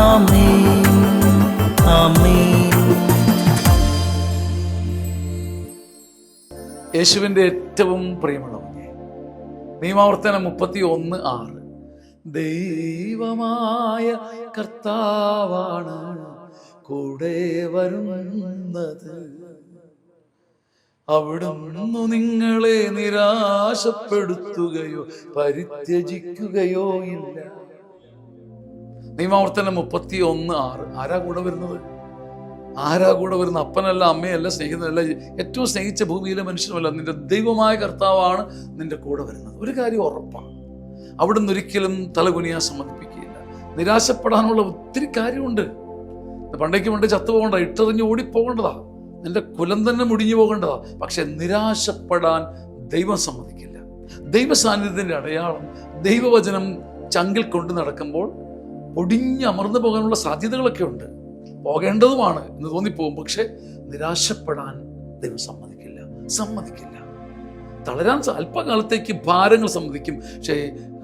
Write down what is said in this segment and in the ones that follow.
ആമേൻ ആമേൻ. യേശുവിൻ്റെ ഏറ്റവും പ്രിയമുള്ളവനെ, നിയമാവർത്തനം 31:6, ദൈവമായ കർത്താവാണ് കൂടെ വരുന്നത്, അവിടുന്ന് നിങ്ങളെ നിരാശപ്പെടുത്തുകയോ പരിത്യജിക്കുകയോ ഇല്ല. നിയമാവർത്തനം 31:6. ആരാ കൂടെ വരുന്നത്? ആരാ കൂടെ വരുന്ന? അപ്പനല്ല, അമ്മയല്ല, സ്നേഹിതനല്ല, ഏറ്റവും സ്നേഹിച്ച ഭൂമിയിലെ മനുഷ്യനുമല്ല, നിന്റെ ദൈവമായ കർത്താവാണ് നിന്റെ കൂടെ വരുന്നത്. ഒരു കാര്യം ഉറപ്പാണ്, അവിടുന്ന് ഒരിക്കലും തലകുനിയാൻ സമ്മതിപ്പിക്കുകയില്ല. നിരാശപ്പെടാനുള്ള ഒത്തിരി കാര്യമുണ്ട്. പണ്ട് ചത്തുപോകേണ്ട, ഇട്ടെറിഞ്ഞ് ഓടിപ്പോകേണ്ടതാ, നിന്റെ കുലം തന്നെ മുടിഞ്ഞു പോകേണ്ടതാ. പക്ഷെ നിരാശപ്പെടാൻ ദൈവം സമ്മതിക്കില്ല. ദൈവ സാന്നിധ്യത്തിന്റെ അടയാളം ദൈവവചനം ചങ്കിൽ കൊണ്ട് നടക്കുമ്പോൾ ഒടിഞ്ഞമർന്നു പോകാനുള്ള സാധ്യതകളൊക്കെ ഉണ്ട്, പോകേണ്ടതുമാണ് എന്ന് തോന്നിപ്പോകും. പക്ഷെ നിരാശപ്പെടാൻ ദൈവം സമ്മതിക്കില്ല. തളരാൻ അല്പകാലത്തേക്ക് ഭാരങ്ങൾ സമ്മതിക്കും, പക്ഷേ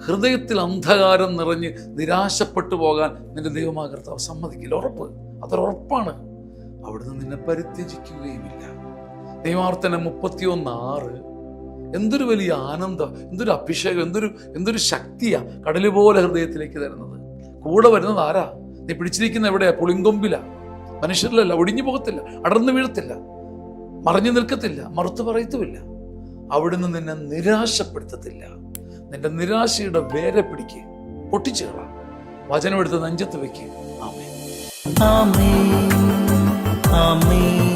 ഹൃദയത്തിൽ അന്ധകാരം നിറഞ്ഞ് നിരാശപ്പെട്ടു പോകാൻ നിന്റെ ദൈവമായ കർത്താവ് സമ്മതിക്കില്ല. ഉറപ്പ്, അതൊരുറപ്പാണ്. അവിടുന്ന് നിന്നെ പരിത്യജിക്കുകയുമില്ല. നിയമാവർത്തനം 31:6. എന്തൊരു വലിയ ആനന്ദം, എന്തൊരു അഭിഷേകം, എന്തൊരു ശക്തിയാ കടല് പോലെ ഹൃദയത്തിലേക്ക് തരുന്നത്. കൂടെ വരുന്നത് ആരാ? നീ പിടിച്ചിരിക്കുന്ന എവിടെയാ? പുളിങ്കൊമ്പില. മനുഷ്യരിലല്ല. ഒടിഞ്ഞു പോകത്തില്ല, അടർന്നു വീഴത്തില്ല, മറഞ്ഞു നിൽക്കത്തില്ല, മറുത്തു പറയത്തുമില്ല. അവിടുന്ന് നിന്നെ നിരാശപ്പെടുത്തത്തില്ല. നിന്റെ നിരാശയുടെ വേരെ പിടിക്കുക, പൊട്ടിച്ചു കളാം, വചനം എടുത്ത് നെഞ്ചത്ത് വെക്കുക. ആമേൻ ആമേൻ ആമേൻ.